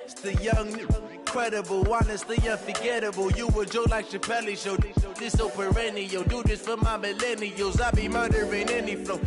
It's the young, incredible, honestly unforgettable. You a joke like Chappelle Show. This so perennial. Do this for my millennials. I be murdering any flow.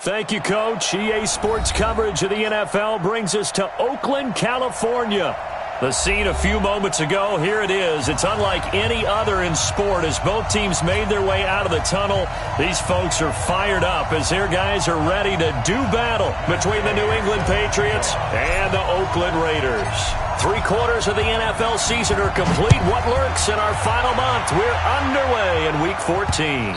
Thank you, Coach. EA Sports coverage of the NFL brings us to Oakland, California. The scene a few moments ago, here it is. It's unlike any other in sport as both teams made their way out of the tunnel. These folks are fired up as their guys are ready to do battle between the New England Patriots and the Oakland Raiders. 3/4 of the NFL season are complete. What lurks in our final month? We're underway in Week 14.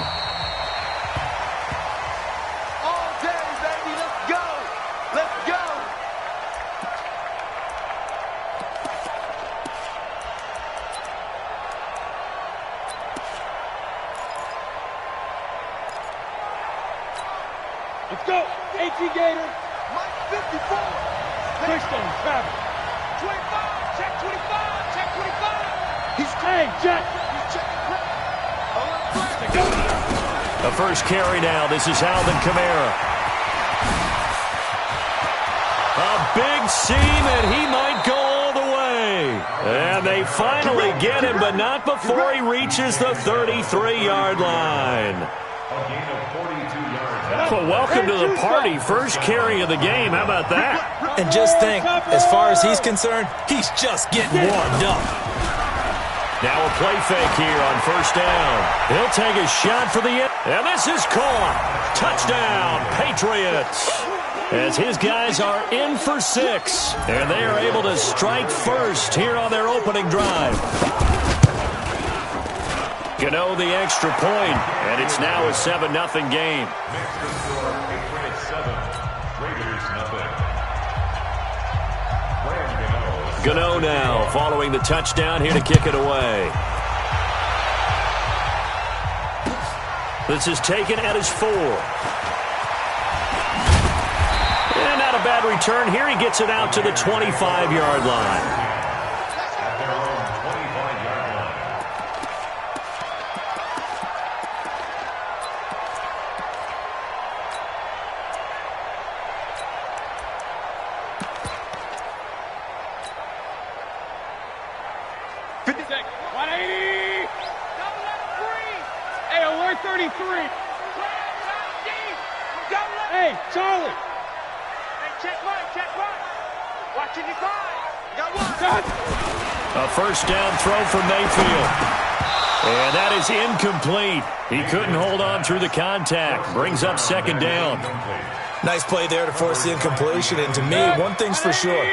Let's go. H.E. Gator. Mike 54. Christian Travis. 25. Check 25. Check 25. He's hey, check. He's checking. The first carry now. This is Alvin Kamara. A big seam, and he might go all the way. And they finally get him, but not before he reaches the 33-yard line. A gain of 42 yards. Well, welcome to the party. First carry of the game. How about that? And just think, as far as he's concerned, he's just getting warmed up. Now a play fake here on first down. He'll take a shot for the end. And this is caught. Touchdown, Patriots. As his guys are in for 6. And they are able to strike first here on their opening drive. Gano the extra point, and it's now a 7-0 game. Next score, Patriots 7, Raiders 0. Gano now following the touchdown here to kick it away. This is taken at his 4. And not a bad return here. He gets it out to the 25-yard line. At their own 25-yard line. Hey, alert 33. Hey, Charlie. Hey, check right. Watching your five. Got one. A first down throw from Mayfield. And that is incomplete. He couldn't hold on through the contact. Brings up second down. Nice play there to force the incompletion. And to me, one thing's for sure.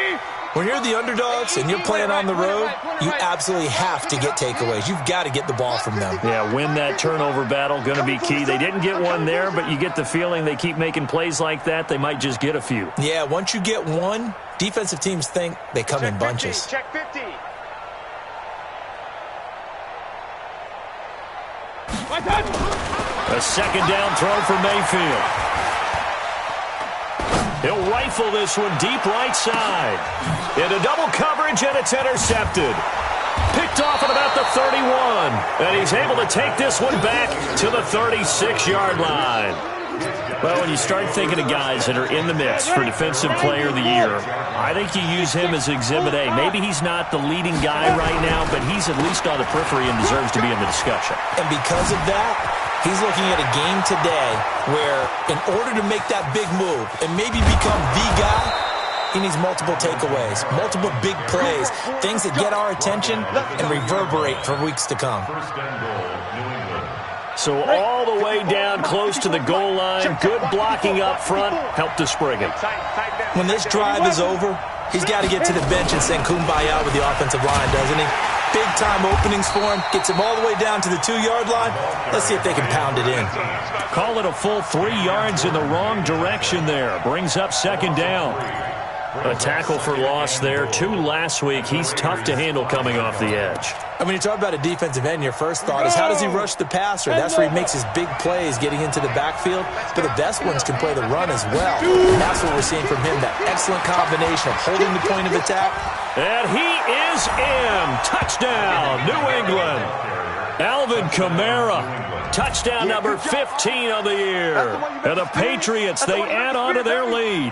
When you're the underdogs and you're playing on the road, you absolutely have to get takeaways. You've got to get the ball from them. Yeah, win that turnover battle, going to be key. They didn't get one there, but you get the feeling they keep making plays like that, they might just get a few. Yeah, once you get one, defensive teams think they come in bunches. Check 50. A second down throw for Mayfield. He'll rifle this one deep right side. Into double coverage, and it's intercepted. Picked off at about the 31. And he's able to take this one back to the 36-yard line. Well, when you start thinking of guys that are in the mix for Defensive Player of the Year, I think you use him as Exhibit A. Maybe he's not the leading guy right now, but he's at least on the periphery and deserves to be in the discussion. And because of that, he's looking at a game today where in order to make that big move and maybe become the guy, he needs multiple takeaways, multiple big plays, things that get our attention and reverberate for weeks to come. First and goal, New England. So all the way down close to the goal line, good blocking up front, helped to spring him. When this drive is over, he's got to get to the bench and sing kumbaya with the offensive line, doesn't he? Big-time openings for him, gets him all the way down to the 2-yard line. Let's see if they can pound it in. Call it a full 3 yards in the wrong direction there. Brings up second down. A tackle for loss there. 2 last week. He's tough to handle coming off the edge. I mean, you talk about a defensive end, your first thought is how does he rush the passer? That's where he makes his big plays getting into the backfield. But the best ones can play the run as well. And that's what we're seeing from him, that excellent combination of holding the point of attack. And he is in. Touchdown, New England. Alvin Kamara, touchdown number 15 of the year. And the Patriots, they add on to their lead.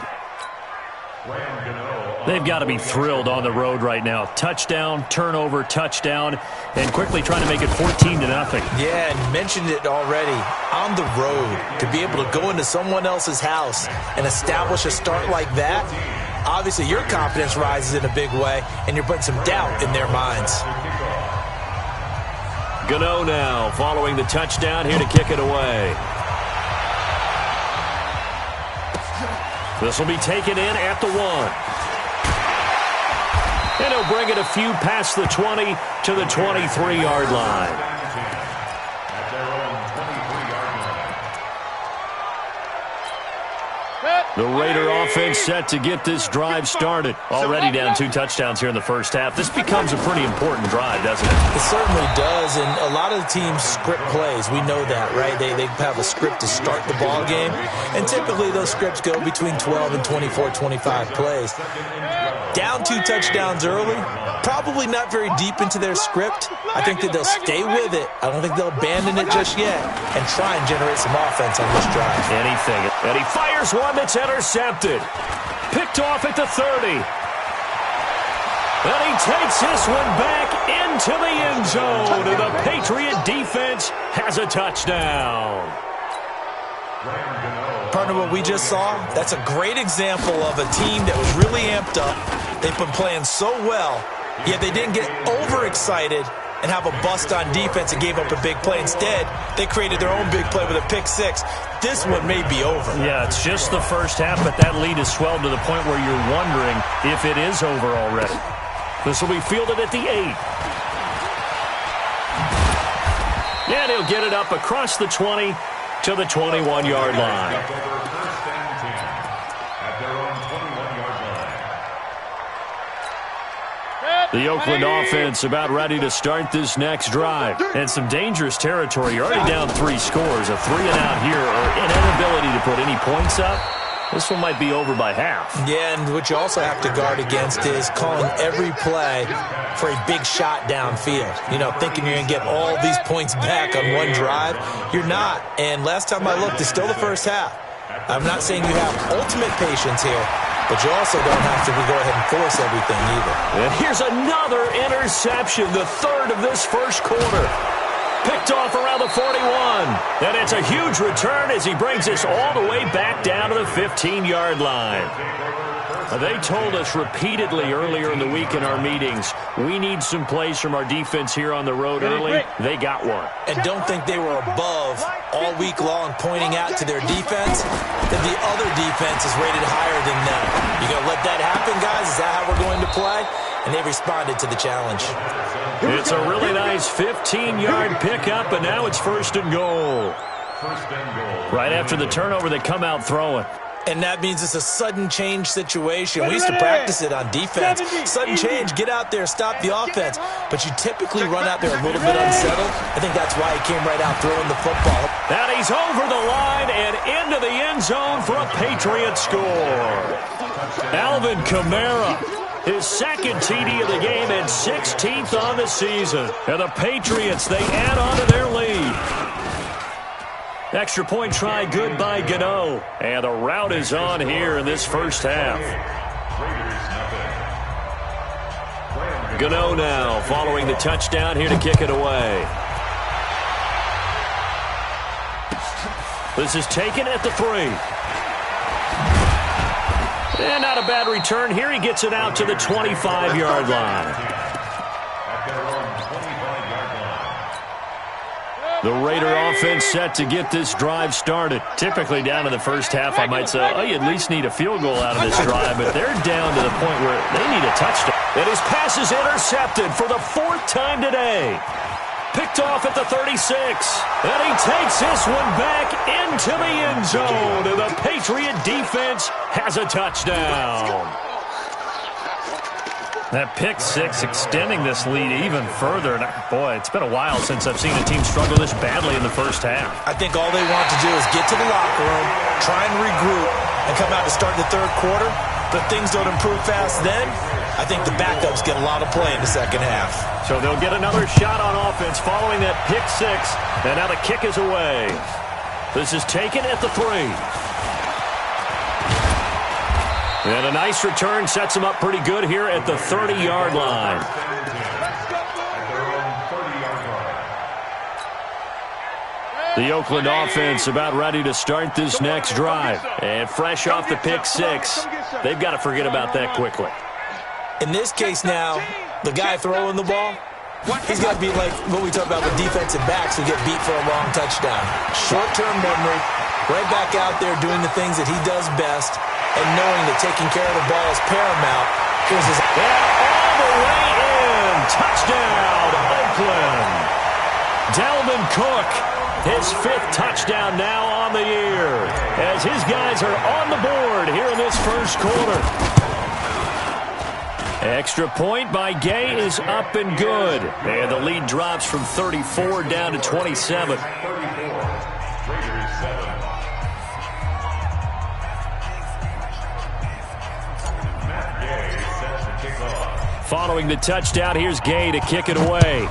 They've got to be thrilled on the road right now. Touchdown, turnover, touchdown, and quickly trying to make it 14-0. Yeah, and mentioned it already. On the road, to be able to go into someone else's house and establish a start like that, obviously your confidence rises in a big way, and you're putting some doubt in their minds. Gano now following the touchdown here to kick it away. This will be taken in at the 1. And he'll bring it a few past the 20 to the 23-yard line. The Raider offense set to get this drive started. Already down 2 touchdowns here in the first half. This becomes a pretty important drive, doesn't it? It certainly does, and a lot of the teams script plays. We know that, right? They have a script to start the ball game, and typically those scripts go between 12 and 24, 25 plays. Down 2 touchdowns early, probably not very deep into their script. I think that they'll stay with it. I don't think they'll abandon it just yet and try and generate some offense on this drive. Anything. And he fires one that's intercepted. Picked off at the 30. And he takes this one back into the end zone. And the Patriot defense has a touchdown. Partner, what we just saw, that's a great example of a team that was really amped up. They've been playing so well, yet they didn't get overexcited and have a bust on defense and gave up a big play. Instead, they created their own big play with a pick-6. This one may be over. Yeah, it's just the first half, but that lead has swelled to the point where you're wondering if it is over already. This will be fielded at the 8. And he'll get it up across the 20 to the 21-yard line. The Oakland offense about ready to start this next drive. And some dangerous territory. You're already down 3 scores. A 3-and-out here or an inability to put any points up. This one might be over by half. Yeah, and what you also have to guard against is calling every play for a big shot downfield. You know, thinking you're going to get all these points back on one drive. You're not. And last time I looked, it's still the first half. I'm not saying you have ultimate patience here, but you also don't have to go ahead and force everything either. And here's another interception, the 3rd of this first quarter. Picked off around the 41. And it's a huge return as he brings us all the way back down to the 15-yard line. They told us repeatedly earlier in the week in our meetings, we need some plays from our defense here on the road early. They got one. And don't think they were above all week long pointing out to their defense that the other defense is rated higher than them. You going to let that happen, guys? Is that how we're going to play? And they responded to the challenge. It's a really nice 15-yard pickup, and now it's 1st and goal. Right after the turnover, they come out throwing. And that means it's a sudden change situation. We used to practice it on defense. Sudden change, get out there, stop the offense. But you typically run out there a little bit unsettled. I think that's why he came right out throwing the football. And he's over the line and into the end zone for a Patriot score. Alvin Kamara, his 2nd TD of the game and 16th on the season. And the Patriots, they add on to their lead. Extra point try good by Gano. And the route is on here in this first half. Gano now following the touchdown here to kick it away. This is taken at the 3. And not a bad return here. He gets it out to the 25-yard line. The Raider offense set to get this drive started. Typically down in the first half, I might say, oh, you at least need a field goal out of this drive, but they're down to the point where they need a touchdown. And his pass is intercepted for the 4th time today. Picked off at the 36. And he takes this one back into the end zone. And the Patriot defense has a touchdown. That pick six extending this lead even further. And boy, it's been a while since I've seen a team struggle this badly in the first half. I think all they want to do is get to the locker room, try and regroup, and come out to start the third quarter. But things don't improve fast then. I think the backups get a lot of play in the second half. So they'll get another shot on offense following that pick six. And now the kick is away. This is taken at the 3. And a nice return sets him up pretty good here at the 30-yard line. The Oakland offense about ready to start this next drive. And fresh off the pick six, they've got to forget about that quickly. In this case now, the guy throwing the ball, he's got to be like what we talk about with defensive backs who get beat for a long touchdown. Short-term memory, right back out there doing the things that he does best, and knowing that taking care of the ball is paramount. Here's his... And all the way in. Touchdown, Oakland. Dalvin Cook, his 5th touchdown now on the year, as his guys are on the board here in this first quarter. Extra point by Gay is up and good. And the lead drops from 34 down to 27. Following the touchdown, here's Gay to kick it away.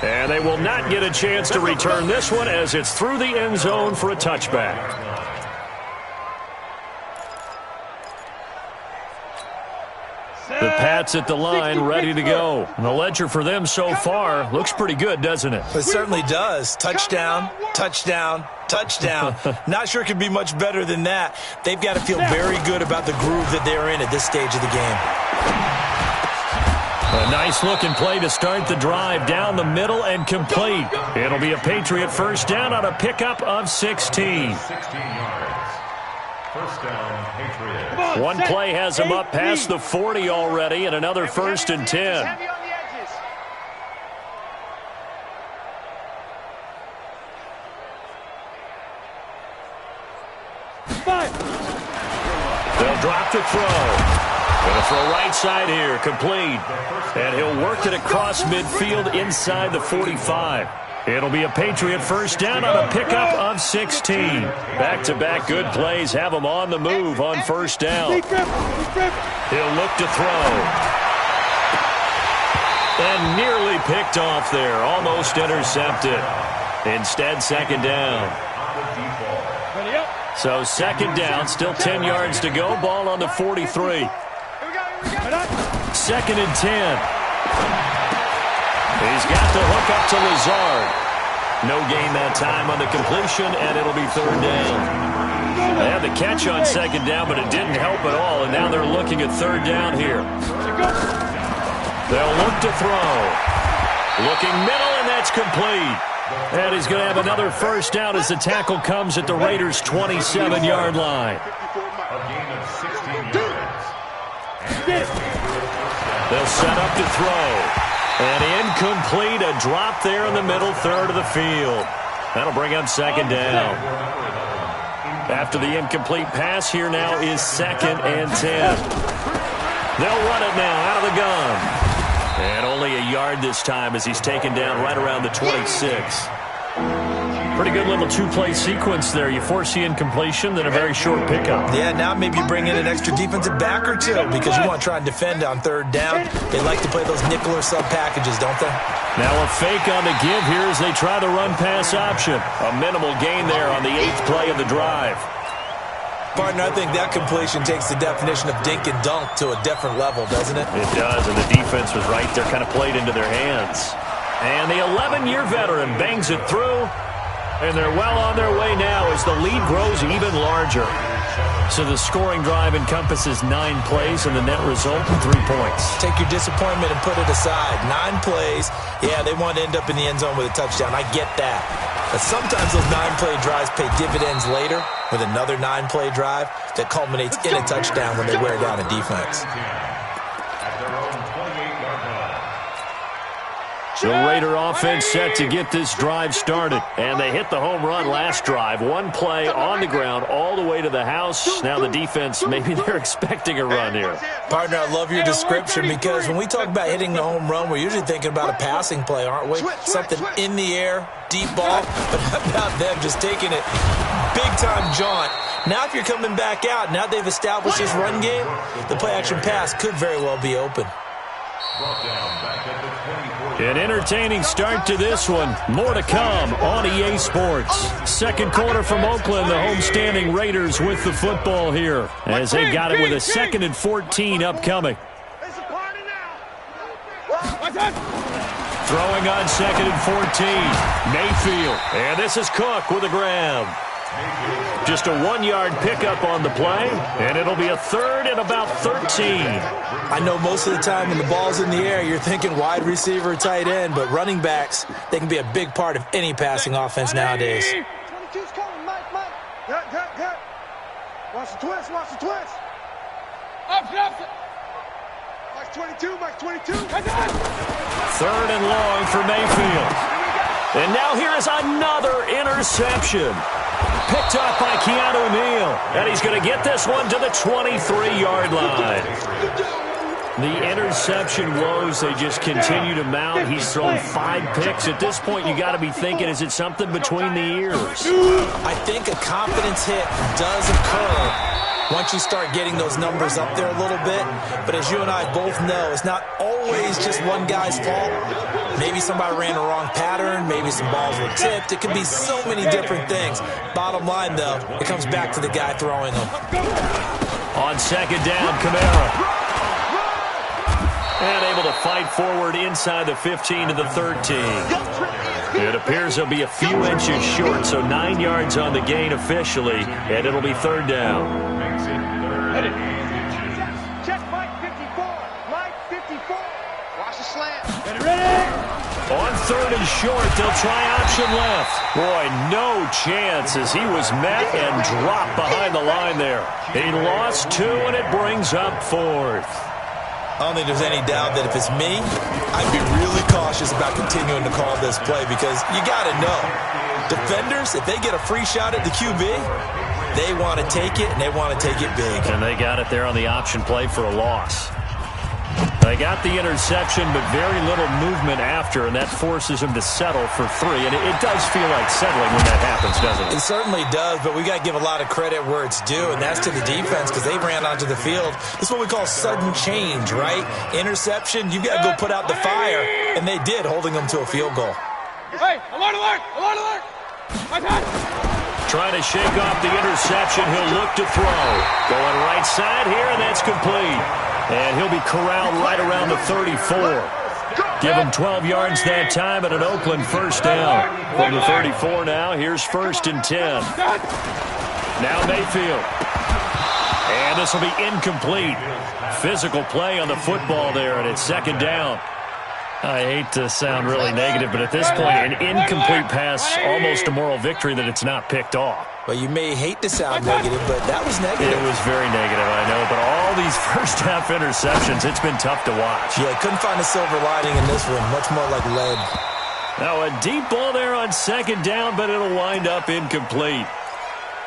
And they will not get a chance to return this one as it's through the end zone for a touchback. The Pats at the line, ready to go. And the ledger for them so far looks pretty good, doesn't it? It certainly does. Touchdown, touchdown, touchdown. Not sure it could be much better than that. They've got to feel very good about the groove that they're in at this stage of the game. A nice-looking play to start the drive down the middle and complete. It'll be a Patriot first down on a pickup of 16. 16 yards. First down, Patriots. One play has him up past the 40 already, and another 1st and 10. They'll drop the throw. Going to throw right side here, complete. And he'll work it across midfield inside the 45. It'll be a Patriot first down on a pickup of 16. Back-to-back good plays have him on the move on first down. He'll look to throw. And nearly picked off there, almost intercepted. Instead, second down. So second down, still 10 yards to go. Ball on the 43. Second and 10. He's got the hook up to Lazard. No gain that time on the completion, and it'll be third down. They had the catch on second down, but it didn't help at all, and now they're looking at third down here. They'll look to throw. Looking middle, and that's complete. And he's going to have another first down as the tackle comes at the Raiders' 27-yard line. A gain of 16 yards. They'll set up to throw. And incomplete, a drop there in the middle third of the field. That'll bring up second down. After the incomplete pass, here now is second and 10. They'll run it now out of the gun. And only a yard this time as he's taken down right around the 26. Pretty good little two-play sequence there. You foresee incompletion, then a very short pickup. Yeah, now maybe you bring in an extra defensive back or two because you want to try and defend on third down. They like to play those nickel or sub packages, don't they? Now a fake on the give here as they try the run-pass option. A minimal gain there on the 8th play of the drive. Partner, I think that completion takes the definition of dink and dunk to a different level, doesn't it? It does, and the defense was right there, kind of played into their hands. And the 11-year veteran bangs it through. And they're well on their way now as the lead grows even larger. So the scoring drive encompasses 9 plays, and the net result, 3 points. Take your disappointment and put it aside. 9 plays. Yeah, they want to end up in the end zone with a touchdown. I get that. But sometimes those 9-play drives pay dividends later with another 9-play drive that culminates in a touchdown when they wear down a defense. The Raider offense set to get this drive started. And they hit the home run last drive. One play on the ground all the way to the house. Now the defense, maybe they're expecting a run here. Partner, I love your description because when we talk about hitting the home run, we're usually thinking about a passing play, aren't we? Something in the air, deep ball. But how about them just taking it big-time jaunt? Now if you're coming back out, now they've established this run game, the play-action pass could very well be open. An entertaining start to this one. More to come on EA Sports. Second quarter from Oakland, the homestanding Raiders with the football here as they got it with a 2nd and 14 upcoming. Throwing on 2nd and 14. Mayfield. And this is Cook with a grab. Just a 1-yard pickup on the play, and it'll be a 3rd and about 13. I know most of the time when the ball's in the air, you're thinking wide receiver, tight end, but running backs, they can be a big part of any passing offense nowadays. 22's coming, Mike. Good. Watch the twist. Option. Mike's 22. 3rd and long for Mayfield. And now here is another interception. Picked up by Keanu Neal. And he's going to get this one to the 23-yard line. The interception woes, they just continue to mount. He's thrown 5 picks. At this point, you got to be thinking, is it something between the ears? I think a confidence hit does occur once you start getting those numbers up there a little bit. But as you and I both know, it's not always just one guy's fault. Maybe somebody ran a wrong pattern. Maybe some balls were tipped. It could be so many different things. Bottom line, though, it comes back to the guy throwing them. On 2nd down, Kamara. And able to fight forward inside the 15 to the 13. It appears he'll be a few inches short, so 9 yards on the gain officially, and it'll be 3rd down. Check Mike 54. Watch the slant. Ready. On 3rd and short, they'll try option left. Boy, no chance as he was met and dropped behind the line there. He lost 2, and it brings up 4th. I don't think there's any doubt that if it's me, I'd be really cautious about continuing to call this play because you got to know, defenders, if they get a free shot at the QB, they want to take it, and they want to take it big. And they got it there on the option play for a loss. They got the interception, but very little movement after, and that forces him to settle for 3. And it does feel like settling when that happens, doesn't it? It certainly does, but we got to give a lot of credit where it's due, and that's to the defense because they ran onto the field. This is what we call sudden change, right? Interception, you got to go put out the fire, and they did, holding them to a field goal. Hey, alert! Trying to shake off the interception. He'll look to throw. Going right side here, and that's complete. And he'll be corralled right around the 34. Give him 12 yards that time and an Oakland 1st down. From the 34 now, here's 1st and 10. Now Mayfield. And this will be incomplete. Physical play on the football there, and it's 2nd down. I hate to sound really negative, but at this point, an incomplete pass, almost a moral victory that it's not picked off. Well, you may hate to sound negative, but that was negative. It was very negative, I know, but all these first-half interceptions, it's been tough to watch. Yeah, couldn't find a silver lining in this one, much more like lead. Now, a deep ball there on 2nd down, but it'll wind up incomplete.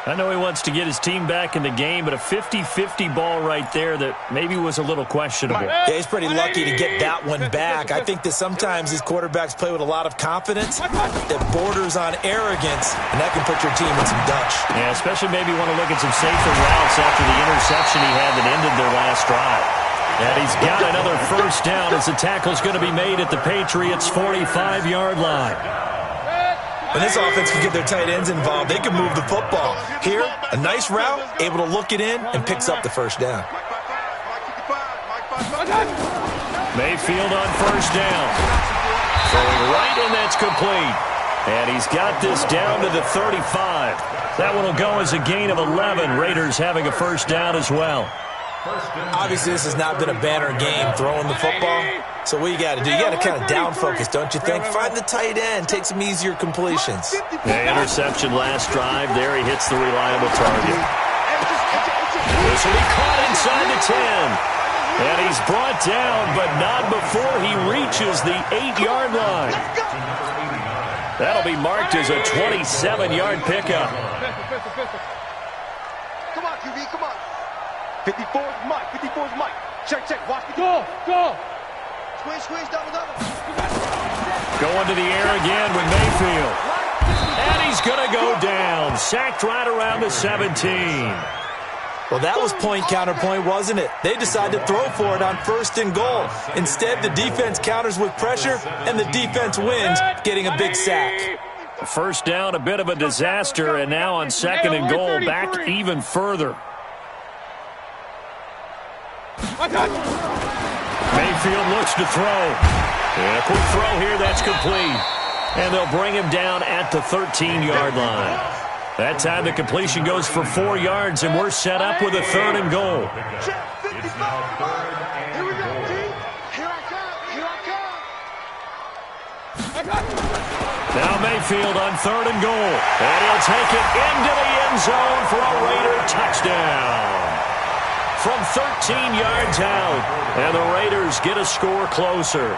I know he wants to get his team back in the game, but a 50-50 ball right there that maybe was a little questionable. Yeah, he's pretty lucky to get that one back. I think that sometimes these quarterbacks play with a lot of confidence that borders on arrogance, and that can put your team in some dutch. Yeah, especially maybe want to look at some safer routes after the interception he had that ended their last drive. And he's got another 1st down as the tackle's going to be made at the Patriots' 45-yard line. When this offense can get their tight ends involved, they can move the football. Here, a nice route, able to look it in, and picks up the 1st down. Mayfield on 1st down. Throwing right, and that's complete. And he's got this down to the 35. That one will go as a gain of 11. Raiders having a 1st down as well. Obviously, this has not been a banner game throwing the football. So what you got to do, you got to kind of down focus, don't you think? Find the tight end, take some easier completions. The interception last drive. There he hits the reliable target. This will be caught inside the 10. And he's brought down, but not before he reaches the 8-yard line. That'll be marked as a 27-yard pickup. Come on, QB, come on. 54's Mike, 54's Mike. Check, check, watch me. Go. Squeeze, double. Going to the air again with Mayfield. And he's going to go down. Sacked right around the 17. Well, that was point counterpoint, wasn't it? They decided to throw for it on 1st and goal. Instead, the defense counters with pressure, and the defense wins, getting a big sack. First down, a bit of a disaster, and now on 2nd and goal, back even further. Mayfield looks to throw. And a quick throw here, that's complete. And they'll bring him down at the 13-yard line. That time the completion goes for 4 yards, and we're set up with a 3rd and goal. It's now 3rd and goal. Here I come. Now Mayfield on 3rd and goal. And he'll take it into the end zone for a Raider touchdown. From 13 yards out, and the Raiders get a score closer.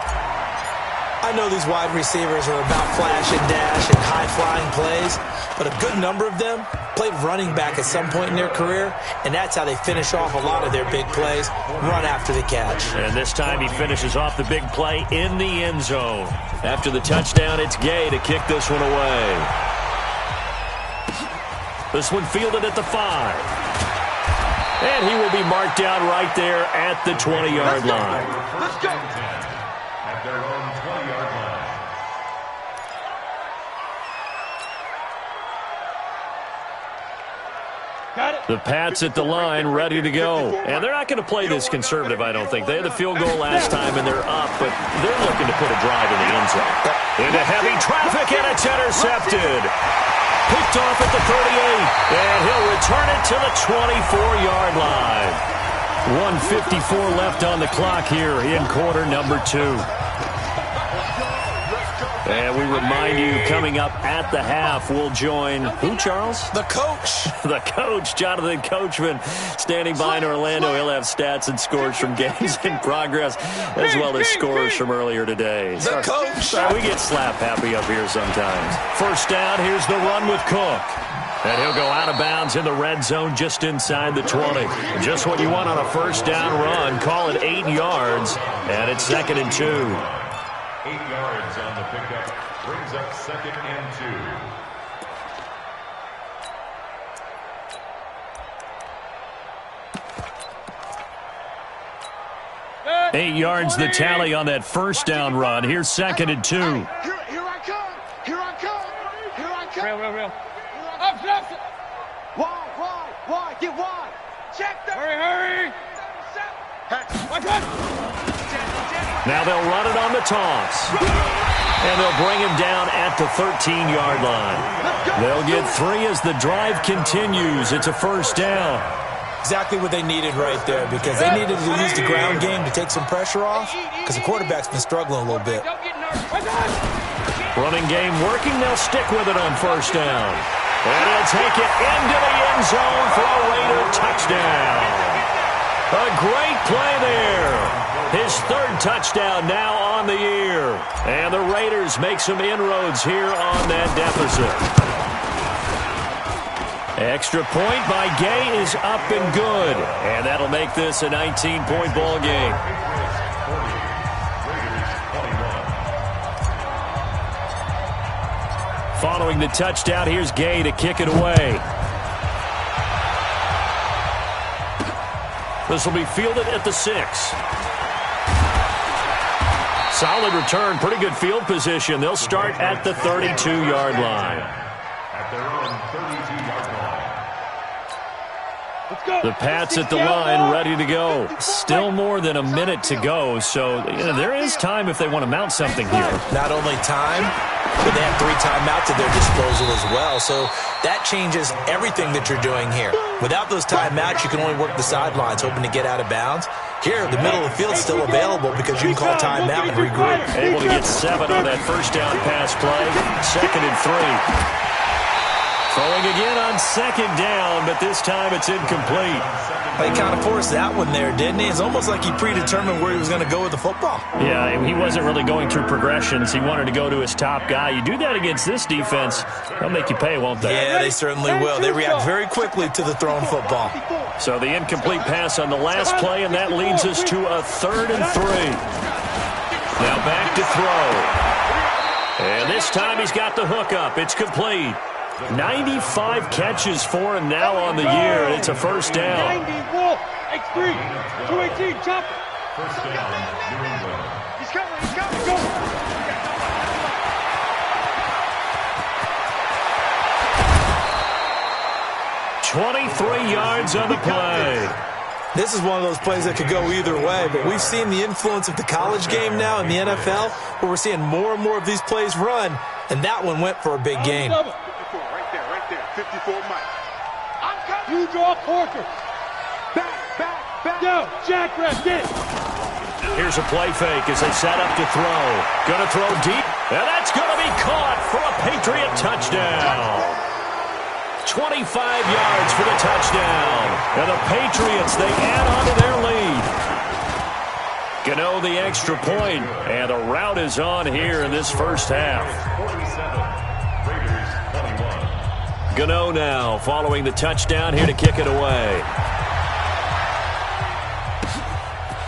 I know these wide receivers are about flash and dash and high-flying plays, but a good number of them played running back at some point in their career, and that's how they finish off a lot of their big plays, run after the catch. And this time he finishes off the big play in the end zone. After the touchdown, it's Gay to kick this one away. This one fielded at the 5. And he will be marked down right there at the 20-yard line. Let's go. At their own 20-yard line. Got it. The Pats at the line, ready to go. And they're not going to play this conservative, I don't think. They had the field goal last time, and they're up, but they're looking to put a drive in the end zone. Into heavy traffic, and it's intercepted. Picked off at the 38, and he'll return it to the 24-yard line. 1:54 left on the clock here in quarter number 2. And we remind you, coming up at the half, we'll join who, Charles? The coach. The coach, Jonathan Coachman, standing by in Orlando. He'll have stats and scores from games in progress, as well as scores from earlier today. The coach. We get slap happy up here sometimes. First down, here's the run with Cook. And he'll go out of bounds in the red zone just inside the 20. Just what you want on a first down run. Call it 8 yards, and it's 2nd and 2. 8 yards on the pickup. Brings up 2nd and 2. 8 yards the tally on that first down run. Here's 2nd and 2. Here I come. Real. Up. Wide. Get wide. Check that. Hurry. Now they'll run it on the toss. And they'll bring him down at the 13-yard line. They'll get 3 as the drive continues. It's a first down. Exactly what they needed right there, because they needed to use the ground game to take some pressure off, because the quarterback's been struggling a little bit. Running game working. They'll stick with it on first down. And he'll take it into the end zone for a Raider touchdown. A great play there. His 3rd touchdown now on the year. And the Raiders make some inroads here on that deficit. Extra point by Gay is up and good. And that'll make this a 19-point ball game. Following the touchdown, here's Gay to kick it away. This will be fielded at the 6. Solid return, pretty good field position. They'll start at the 32-yard line. At their own 32-yard line. The Pats at the line, ready to go. Still more than a minute to go, so there is time if they want to mount something here. Not only time, but they have 3 timeouts at their disposal as well, so that changes everything that you're doing here. Without those timeouts, you can only work the sidelines, hoping to get out of bounds. Here, the middle of the field's still available because you can call timeout and regroup. Able to get 7 on that first down pass play. 2nd and 3. Throwing again on second down, but this time it's incomplete. He kind of forced that one there, didn't he? It's almost like he predetermined where he was going to go with the football. Yeah, he wasn't really going through progressions. He wanted to go to his top guy. You do that against this defense, they'll make you pay, won't they? Yeah, they certainly will. They react very quickly to the thrown football. So the incomplete pass on the last play, and that leads us to a 3rd and 3. Now back to throw. And this time he's got the hook up. It's complete. 95 catches for him now on the year, and it's a first down. 90, Wolf, X3, 218, chop. First down, New England. He's coming, go. 23 yards on the play. This is one of those plays that could go either way, but we've seen the influence of the college game now in the NFL, where we're seeing more and more of these plays run, and that one went for a big gain. 54, right there, 54 Mike. You draw Corker. Back. Yo, Jackrabbit, get it. Here's a play fake as they set up to throw. Gonna throw deep, and that's gonna be caught for a Patriot touchdown. 25 yards for the touchdown. And the Patriots, they add on to their lead. Gano the extra point, and the rout is on here in this first half. 47, Raiders 21. Gano now following the touchdown here to kick it away.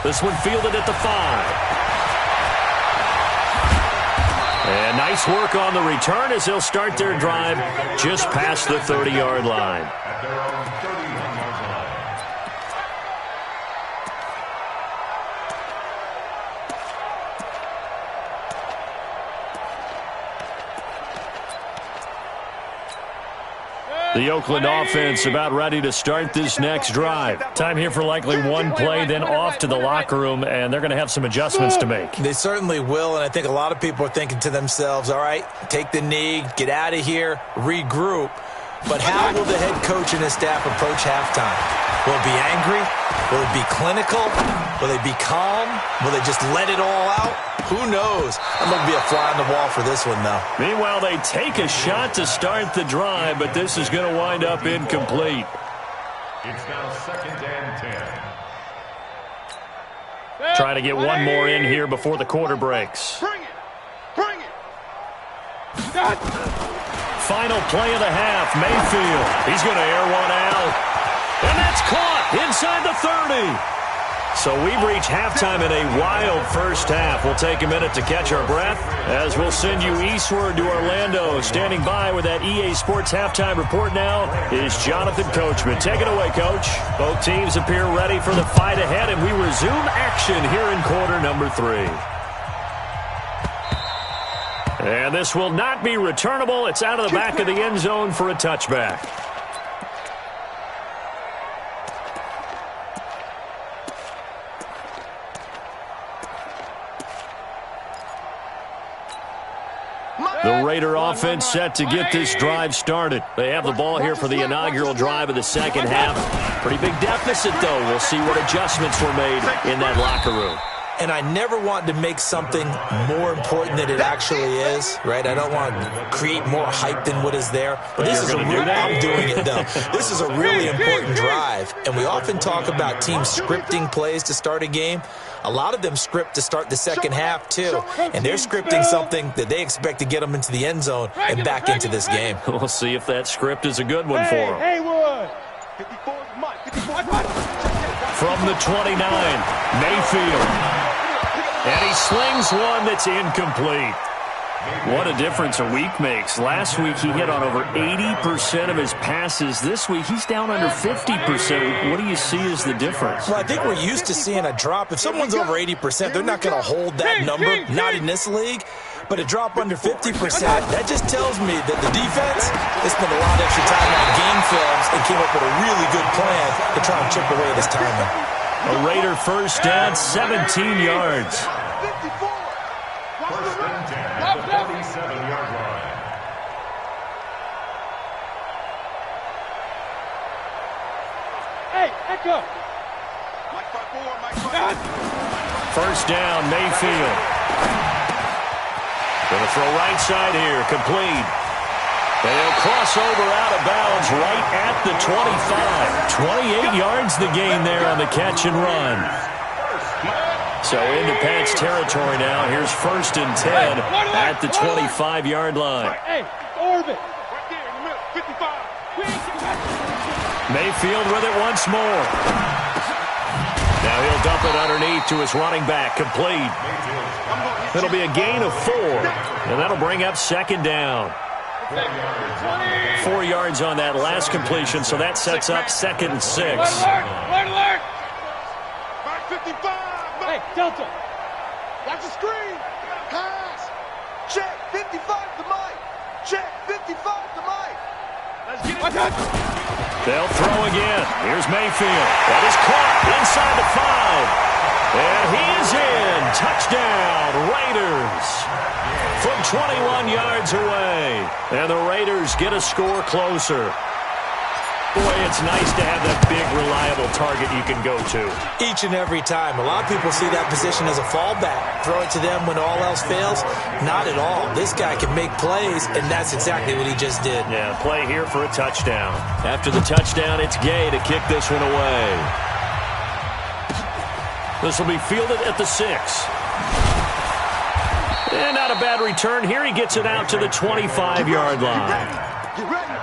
This one fielded at the 5. And nice work on the return as they'll start their drive just past the 30-yard line. At their own 31-yard line. The Oakland offense about ready to start this next drive. Time here for likely one play, then off to the locker room, and they're going to have some adjustments to make. They certainly will, and I think a lot of people are thinking to themselves, all right, take the knee, get out of here, regroup. But how will the head coach and his staff approach halftime? Will it be angry? Will it be clinical? Will they be calm? Will they just let it all out? Who knows? I'm going to be a fly on the wall for this one, though. Meanwhile, they take a shot to start the drive, but this is going to wind up incomplete. It's now 2nd and 10. Trying to get one more in here before the quarter breaks. Bring it. Final play of the half, Mayfield. He's going to air one out. And that's caught inside the 30. So we've reached halftime in a wild first half. We'll take a minute to catch our breath as we'll send you eastward to Orlando. Standing by with that EA Sports halftime report now is Jonathan Coachman. Take it away, Coach. Both teams appear ready for the fight ahead, and we resume action here in quarter number 3. And this will not be returnable. It's out of the back of the end zone for a touchback. The Raider offense set to get this drive started. They have the ball here for the inaugural drive of the second half. Pretty big deficit, though. We'll see what adjustments were made in that locker room. And I never want to make something more important than it actually is, right? I don't want to create more hype than what is there. But this is a real, I'm doing it, though. This is a really important drive. And we often talk about teams scripting plays to start a game. A lot of them script to start the second half, too. And they're scripting something that they expect to get them into the end zone and back into this game. We'll see if that script is a good one for them. Haywood. 54 Mike. 54 From the 29, Mayfield. And he slings one that's incomplete. What a difference a week makes. Last week he hit on over 80% of his passes. This week he's down under 50%. What do you see as the difference? Well, I think we're used to seeing a drop. If someone's over 80%, they're not going to hold that number, not in this league. But a drop under 50%, that just tells me that the defense has spent a lot of extra time on game films and came up with a really good plan to try and chip away at his timing. A Raider first down, 17 yards. 54. First and 10 at the 47-yard line. Hey, Echo. Mike 5-4, Mike 5. First down, Mayfield. Going to throw right side here, complete. They'll cross over out of bounds right at the 25. 28 yards the gain there on the catch and run. So into Pat's territory now. Here's 1st and 10 at the 25-yard line. Hey, orbit. Right there in the middle, 55. Mayfield with it once more. Now he'll dump it underneath to his running back, complete. It'll be a gain of 4, and that'll bring up 2nd down. 4 yards on that last completion, so that sets up 2nd and 6. Alert, alert. 55. Hey, Delta. Watch the screen. Pass. Check. 55 to Mike. Check. 55 to Mike. Let's get it. They'll throw again. Here's Mayfield. That is caught inside the 5. And he is in. Touchdown, Raiders. From 21 yards away. And the Raiders get a score closer. Boy, it's nice to have that big, reliable target you can go to. Each and every time. A lot of people see that position as a fallback. Throw it to them when all else fails. Not at all. This guy can make plays, and that's exactly what he just did. Yeah, play here for a touchdown. After the touchdown, it's Gay to kick this one away. This will be fielded at the 6. And not a bad return here. He gets it out to the 25-yard line. Get ready.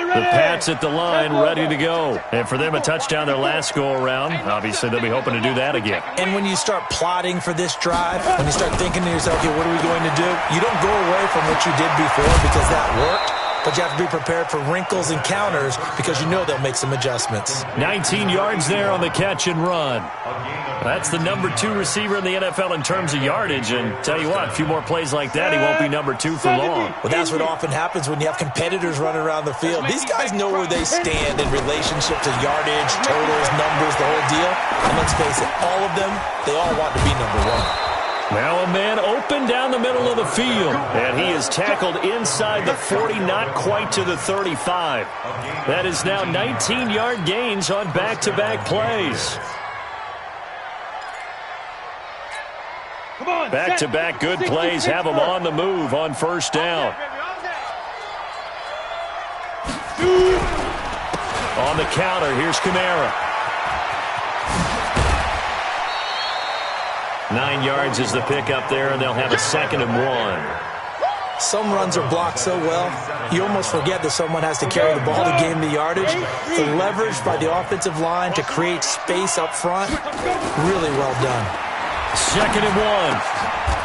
The Pats at the line, ready to go. And for them, a touchdown their last go-around. Obviously, they'll be hoping to do that again. And when you start plotting for this drive, when you start thinking to yourself, okay, what are we going to do? You don't go away from what you did before because that worked. But you have to be prepared for wrinkles and counters because you know they'll make some adjustments. 19 yards there on the catch and run. That's the number 2 receiver in the NFL in terms of yardage. And tell you what, a few more plays like that, he won't be number 2 for long. Well, that's what often happens when you have competitors running around the field. These guys know where they stand in relationship to yardage, totals, numbers, the whole deal. And let's face it, all of them, they all want to be number 1. Now a man open down the middle of the field. And he is tackled inside the 40, not quite to the 35. That is now 19-yard gains on back-to-back plays. Back-to-back good plays have him on the move on 1st down. On the counter, here's Kamara. 9 yards is the pickup there, and they'll have a 2nd and 1. Some runs are blocked so well, you almost forget that someone has to carry the ball to gain the yardage. The leverage by the offensive line to create space up front, really well done. 2nd and 1.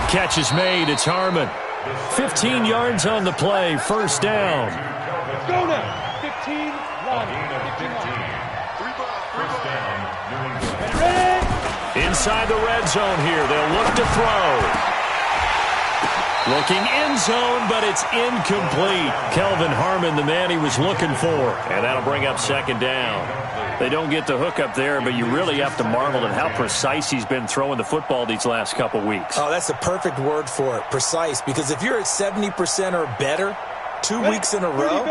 Catch is made. It's Harmon. 15 yards on the play. 1st down. Let's go now. 15, 1. 1st down, New England. Ready? Inside the red zone here. They'll look to throw. Looking end zone, but it's incomplete. Kelvin Harmon, the man he was looking for. And that'll bring up 2nd down. They don't get the hook up there, but you really have to marvel at how precise he's been throwing the football these last couple weeks. Oh, that's the perfect word for it, precise. Because if you're at 70% or better 2 weeks in a row,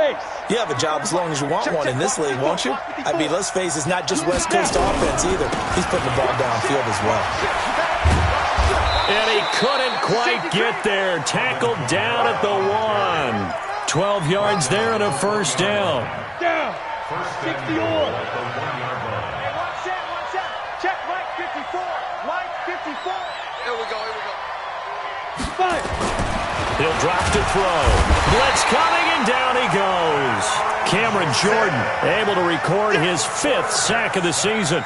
you have a job as long as you want one in this league, won't you? I mean, let's face it, it's not just West Coast offense either. He's putting the ball downfield as well. And he couldn't quite get there. Tackled down at the 1. 12 yards there and a 1st down. Down. 60 on. Watch out. Check Mike 54. Mike 54. Here we go. 5. He'll drop to throw. Blitz coming, and down he goes. Cameron Jordan able to record his 5th sack of the season.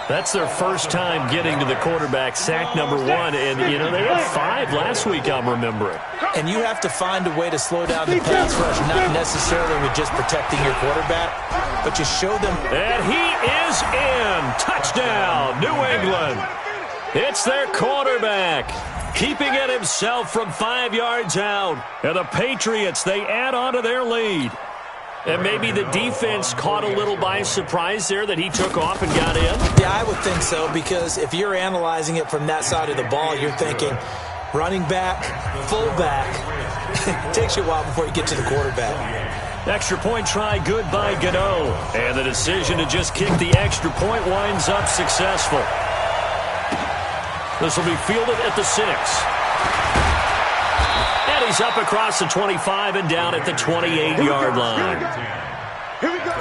That's their first time getting to the quarterback, sack number 1. And, you know, they had 5 last week, I'm remembering. And you have to find a way to slow down the pass rush, not necessarily with just protecting your quarterback, but you show them. And he is in. Touchdown, New England. It's their quarterback, keeping it himself from 5 yards out. And the Patriots, they add on to their lead. And maybe the defense caught a little by surprise there that he took off and got in? Yeah, I would think so, because if you're analyzing it from that side of the ball, you're thinking running back, fullback. It takes you a while before you get to the quarterback. Extra point try good by Godot. And the decision to just kick the extra point winds up successful. This will be fielded at the 6. And he's up across the 25 and down at the 28-yard line. Here we go.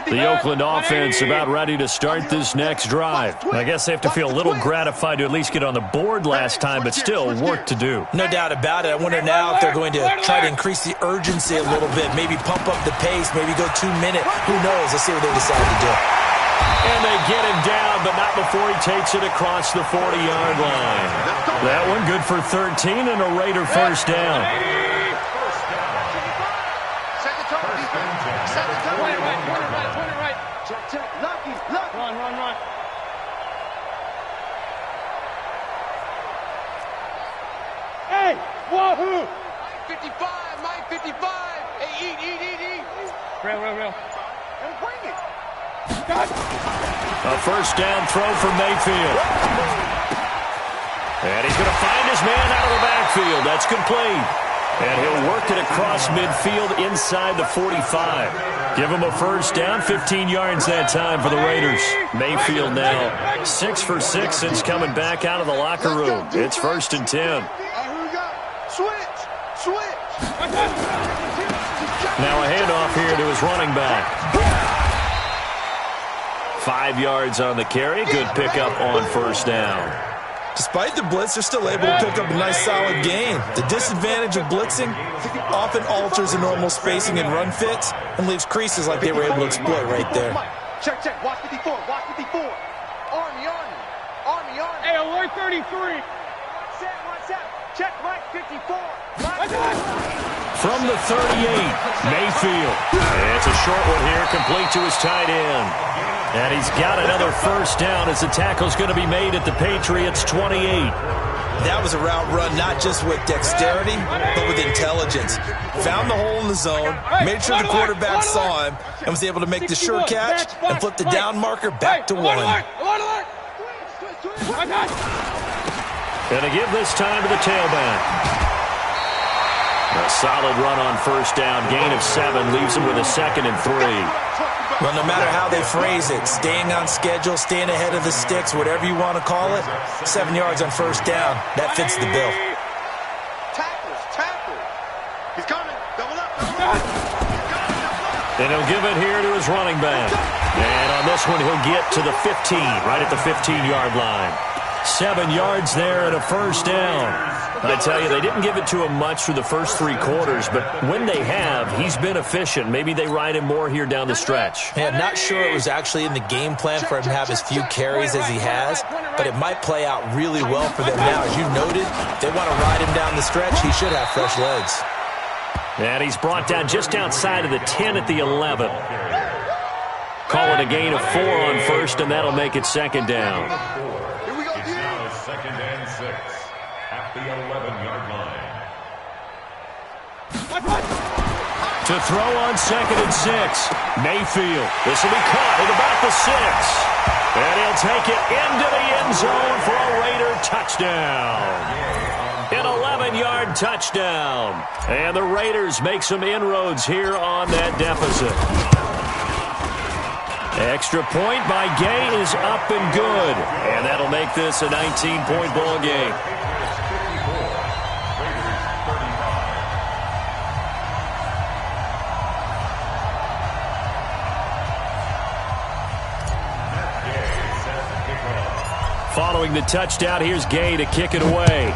The Oakland offense about ready to start this next drive. I guess they have to feel a little gratified to at least get on the board last time, but still work to do. No doubt about it. I wonder now if they're going to try to increase the urgency a little bit, maybe pump up the pace, maybe go 2 minute. Who knows? Let's see what they decide to do. And they get him down, but not before he takes it across the 40-yard line. That one good for 13 and a Raider first down. Run. Hey, wahoo! 55, Mike 55. Hey, eat. Real. And bring it. A first down throw for Mayfield. And he's going to find his man out of the backfield. That's complete. And he'll work it across midfield inside the 45. Give him a first down, 15 yards that time for the Raiders. Mayfield now 6 for 6 since coming back out of the locker room. It's 1st and 10. Here we go. Switch. Now a handoff here to his running back. 5 yards on the carry. Good pickup on first down. Despite the blitz, they're still able to pick up a nice solid gain. The disadvantage of blitzing often alters the normal spacing and run fits and leaves creases like they were able to exploit right there. Check. Watch 54. Army. Hey, alert 33. Watch out. Check, Mike 54. From the 38, Mayfield. It's a short one here, complete to his tight end. And he's got another first down as the tackle's going to be made at the Patriots' 28. That was a route run not just with dexterity, but with intelligence. Found the hole in the zone, made sure the quarterback saw him, and was able to make the sure catch and flip the down marker back to 1. Going to give this time to the tailback. A solid run on first down. Gain of 7 leaves him with a 2nd and 3. Well, no matter how they phrase it, staying on schedule, staying ahead of the sticks, whatever you want to call it, 7 yards on first down, that fits the bill. Tackle. He's coming. Double up. And he'll give it here to his running back. And on this one, he'll get to the 15, right at the 15-yard line. 7 yards there and a first down. I tell you, they didn't give it to him much for the first 3 quarters, but when they have, he's been efficient. Maybe they ride him more here down the stretch. Yeah, not sure it was actually in the game plan for him to have as few carries as he has, but it might play out really well for them now. As you noted, if they want to ride him down the stretch, he should have fresh legs. And he's brought down just outside of the 10 at the 11. Call it a gain of 4 on first, and that'll make it 2nd down. It's now 2nd and 6 at the 11-yard line. To throw on 2nd and 6. Mayfield. This will be caught at about the 6. And he'll take it into the end zone for a Raider touchdown. An 11-yard touchdown. And the Raiders make some inroads here on that deficit. Extra point by Gay is up and good. And that'll make this a 19-point ball game. Following the touchdown, here's Gay to kick it away.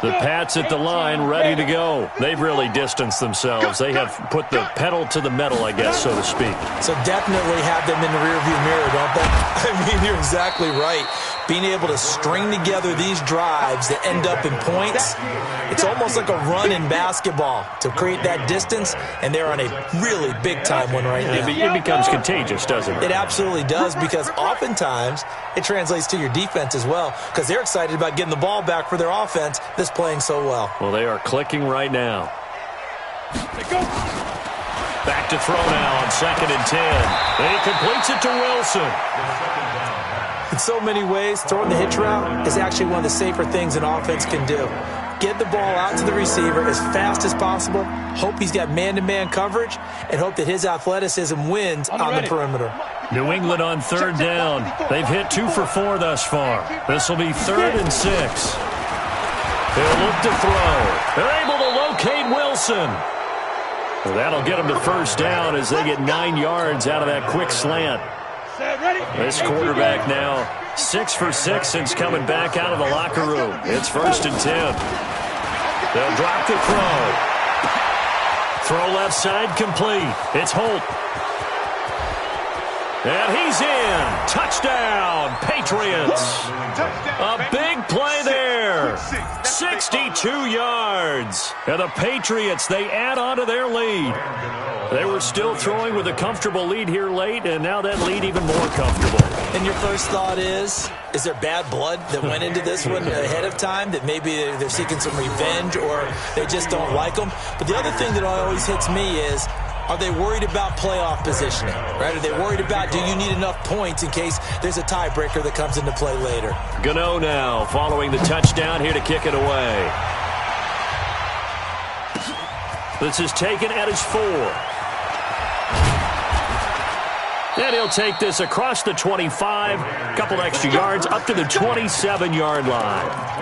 The Pats at the line, ready to go. They've really distanced themselves. They have put the pedal to the metal, I guess, so to speak. So definitely have them in the rearview mirror, don't they? I mean, you're exactly right. being able to string together these drives that end up in points, it's almost like a run in basketball to create that distance, and they're on a really big-time one right now. It becomes contagious, doesn't it? It absolutely does, because oftentimes it translates to your defense as well, because they're excited about getting the ball back for their offense that's playing so well. Well, they are clicking right now. Back to throw now on 2nd and 10. And he completes it to Wilson. In so many ways, throwing the hitch route is actually one of the safer things an offense can do. Get the ball out to the receiver as fast as possible, hope he's got man-to-man coverage, and hope that his athleticism wins on the perimeter. New England on 3rd down. They've hit 2 for 4 thus far. This will be 3rd and 6. They'll look to throw. They're able to locate Wilson. Well, that'll get them to 1st down as they get 9 yards out of that quick slant. This quarterback now 6 for 6 since coming back out of the locker room. It's 1st and 10. They'll drop the throw. Throw left side complete. It's Holt. And he's in. Touchdown, Patriots. A big play there. 62 yards. And the Patriots, they add on to their lead. They were still throwing with a comfortable lead here late, and now that lead even more comfortable. And your first thought is there bad blood that went into this one ahead of time, that maybe they're seeking some revenge or they just don't like them? But the other thing that always hits me is, are they worried about playoff positioning, right? Are they worried about, do you need enough points in case there's a tiebreaker that comes into play later? Gano now following the touchdown here to kick it away. This is taken at his 4. And he'll take this across the 25, couple extra yards up to the 27-yard line.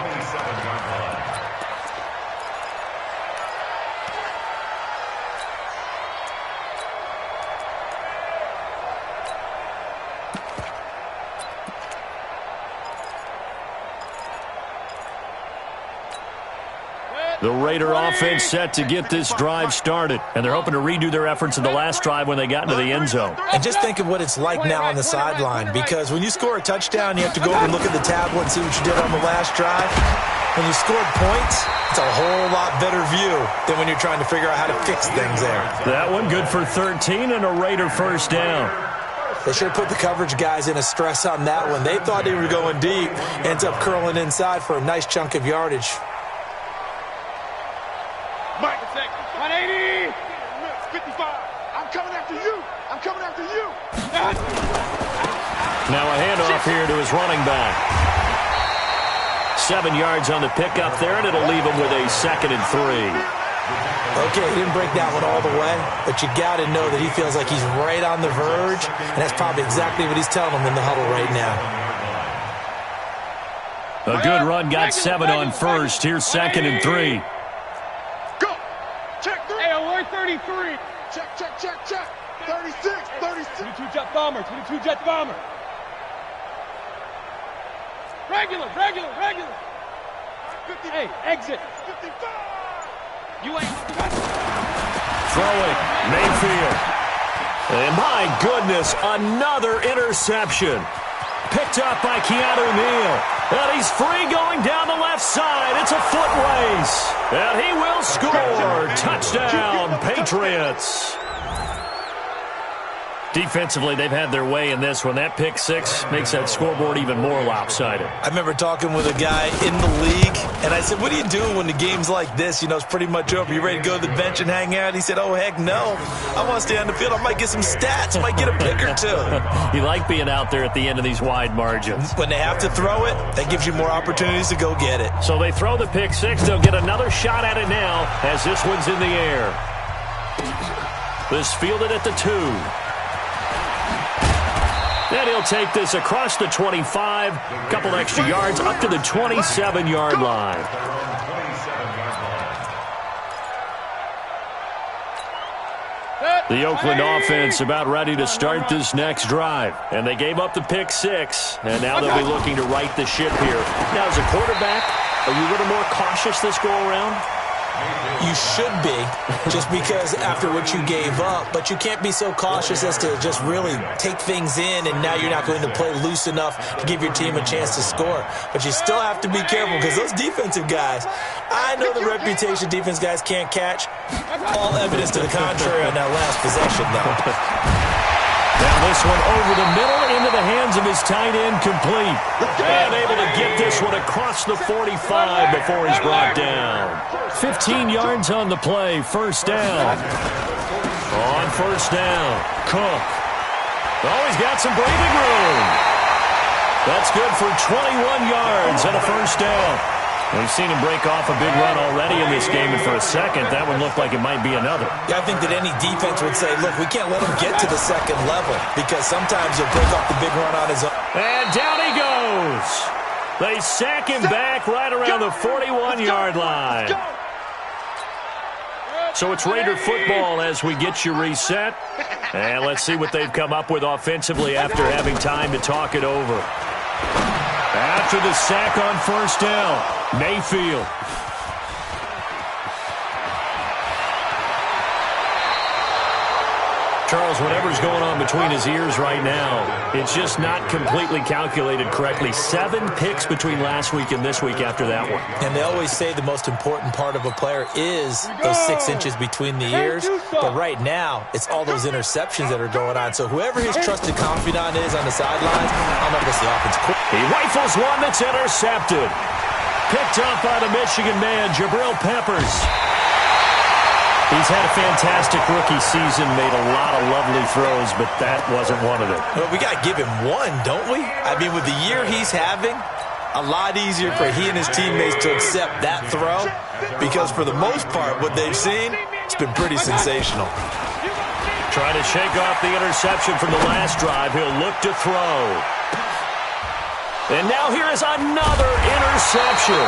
The Raider offense set to get this drive started, and they're hoping to redo their efforts in the last drive when they got into the end zone. And just think of what it's like now on the sideline, because when you score a touchdown, you have to go over and look at the tablet and see what you did on the last drive. When you scored points, it's a whole lot better view than when you're trying to figure out how to fix things there. That one good for 13 and a Raider 1st down. They should have put the coverage guys in a stress on that one. They thought they were going deep, ends up curling inside for a nice chunk of yardage. Mike, 180, 55. I'm coming after you. I'm coming after you. Now a handoff here to his running back. 7 yards on the pickup there, and it'll leave him with a 2nd and 3. Okay, he didn't break that one all the way, but you got to know that he feels like he's right on the verge, and that's probably exactly what he's telling him in the huddle right now. A good run, got 7 on 1st. Here's 2nd and 3. Go. Check 3. Hey, alert 33. Check, check, check, check. 36, 36. 22 jet bomber, 22 jet bomber. Regular. 50, Hey, exit. 55. You ain't. Throwing, Mayfield. And my goodness, another interception. Picked up by Keanu Neal. And he's free going down the left side. It's a foot race. And he will score. Touchdown, Patriots. Defensively, they've had their way in this one. That pick 6 makes that scoreboard even more lopsided. I remember talking with a guy in the league, and I said, what do you do when the game's like this? You know, it's pretty much over. You ready to go to the bench and hang out? He said, oh, heck no. I want to stay on the field. I might get some stats. I might get a pick or 2. You like being out there at the end of these wide margins. When they have to throw it, that gives you more opportunities to go get it. So they throw the pick 6. They'll get another shot at it now as this one's in the air. This fielded at the 2. And he'll take this across the 25, couple extra yards up to the 27-yard line. The Oakland offense about ready to start this next drive. And they gave up the pick 6, and now they'll be looking to right the ship here. Now, as a quarterback, are you a little more cautious this go-around? You should be, just because after what you gave up, but you can't be so cautious as to just really take things in, and now you're not going to play loose enough to give your team a chance to score. But you still have to be careful, because those defensive guys, I know the reputation defense guys can't catch. All evidence to the contrary on that last possession, though. Now this one over the middle into the hands of his tight end, complete. And able to get this one across the 45 before he's brought down. 15 yards on the play, first down. On first down, Cook. Oh, he's got some breathing room. That's good for 21 yards and a first down. We've seen him break off a big run already in this game, and for a second, that one looked like it might be another. Yeah, I think that any defense would say, look, we can't let him get to the second level, because sometimes he'll break off the big run on his own. And down he goes. They sack him back right around the 41-yard line. So it's Raider football as we get you reset. And let's see what they've come up with offensively after having time to talk it over. After the sack on first down, Mayfield. Charles, whatever's going on between his ears right now, it's just not completely calculated correctly. 7 picks between last week and this week after that one. And they always say the most important part of a player is those 6 inches between the ears. But right now, it's all those interceptions that are going on. So whoever his trusted confidant is on the sidelines, I'm not going to see offense quick. He rifles one that's intercepted. Picked up by the Michigan man, Jabril Peppers. He's had a fantastic rookie season, made a lot of lovely throws, but that wasn't one of them. Well, we got to give him one, don't we? I mean, with the year he's having, a lot easier for he and his teammates to accept that throw, because for the most part, what they've seen, it's been pretty sensational. Trying to shake off the interception from the last drive. He'll look to throw. And now here is another interception.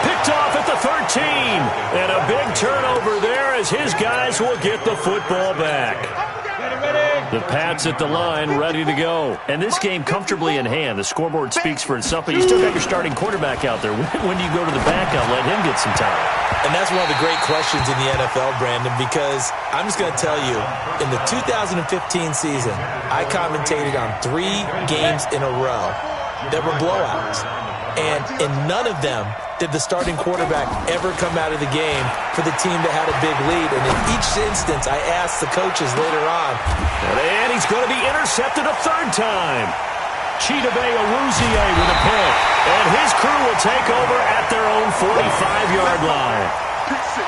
Picked off at the 13. And a big turnover there as his guys will get the football back. The Pats at the line, ready to go. And this game comfortably in hand. The scoreboard speaks for itself, but you still got your starting quarterback out there. When do you go to the backup, let him get some time? And that's one of the great questions in the NFL, Brandon, because I'm just going to tell you, in the 2015 season, I commentated on 3 games in a row that were blowouts. And in none of them did the starting quarterback ever come out of the game for the team that had a big lead. And in each instance, I asked the coaches later on. And he's going to be intercepted a 3rd time. Chidobe Awuzie with a pick. And his crew will take over at their own 45-yard line.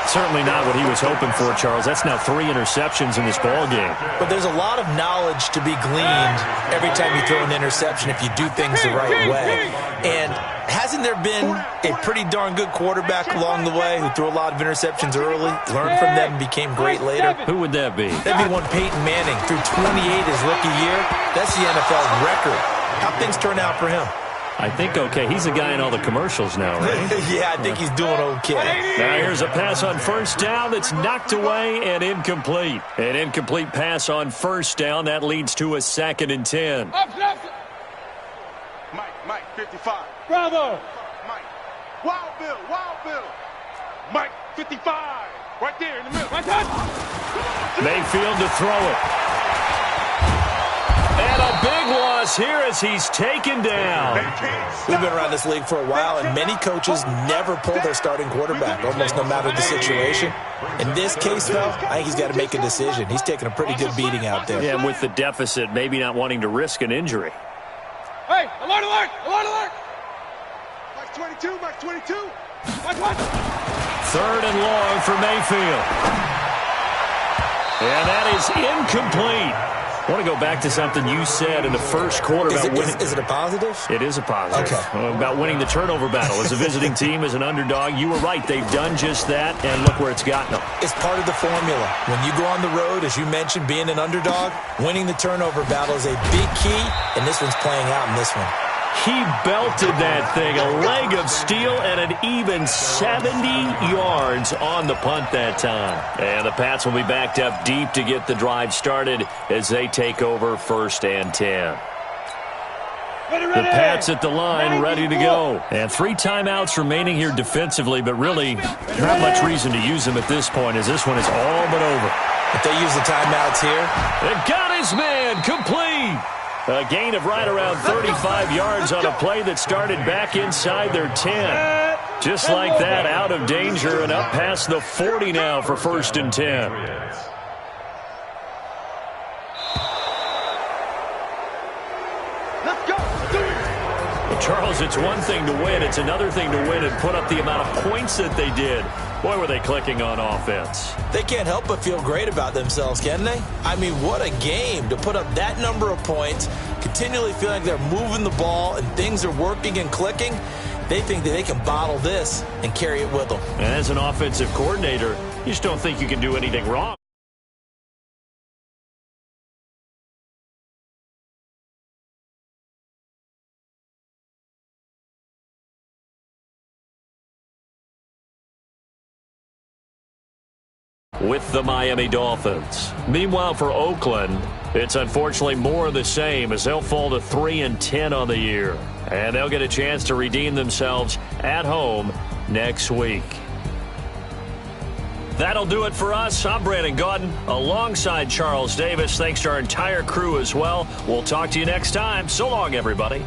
Certainly not what he was hoping for, Charles. That's now 3 interceptions in this ball game. But there's a lot of knowledge to be gleaned every time you throw an interception if you do things the right way. And hasn't there been a pretty darn good quarterback along the way who threw a lot of interceptions early, learned from them, and became great later? Who would that be? That'd be one Peyton Manning. Threw 28 his rookie year. That's the NFL record. How'd things turn out for him? I think okay. He's a guy in all the commercials now, right? Yeah, I think he's doing okay. Now here's a pass on first down that's knocked away and incomplete. An incomplete pass on first down. That leads to a 2nd and 10. Mike, 55. Bravo. Mike. Wild Bill. Mike, 55. Right there in the middle. Mayfield to throw it. And a big loss here as he's taken down. We've been around this league for a while, and many coaches never pull their starting quarterback, almost no matter the situation. In this case, though, I think he's got to make a decision. He's taking a pretty good beating out there. Yeah, and with the deficit, maybe not wanting to risk an injury. Hey, alert, alert, alert, alert. Mike 22, Mike 22. Mike, what? 3rd and long for Mayfield. And that is incomplete. I want to go back to something you said in the first quarter about winning. Is it a positive? It is a positive. Okay. About winning the turnover battle. As a visiting team, as an underdog, you were right. They've done just that, and look where it's gotten them. It's part of the formula. When you go on the road, as you mentioned, being an underdog, winning the turnover battle is a big key, and this one's playing out in this one. He belted that thing, a leg of steel, and an even 70 yards on the punt that time. And the Pats will be backed up deep to get the drive started as they take over 1st and 10. The Pats at the line, ready to go. And 3 timeouts remaining here defensively, but really not much reason to use them at this point, as this one is all but over. If they use the timeouts here. And got his man complete. A gain of right around 35 yards on a play that started back inside their 10. Just like that, out of danger and up past the 40 now for 1st and 10. Charles, it's one thing to win. It's another thing to win and put up the amount of points that they did. Boy, were they clicking on offense. They can't help but feel great about themselves, can they? I mean, what a game to put up that number of points, continually feeling like they're moving the ball and things are working and clicking. They think that they can bottle this and carry it with them. And as an offensive coordinator, you just don't think you can do anything wrong. With the Miami Dolphins. Meanwhile, for Oakland, it's unfortunately more of the same as they'll fall to 3-10 on the year. And they'll get a chance to redeem themselves at home next week. That'll do it for us. I'm Brandon Gaudin alongside Charles Davis. Thanks to our entire crew as well. We'll talk to you next time. So long, everybody.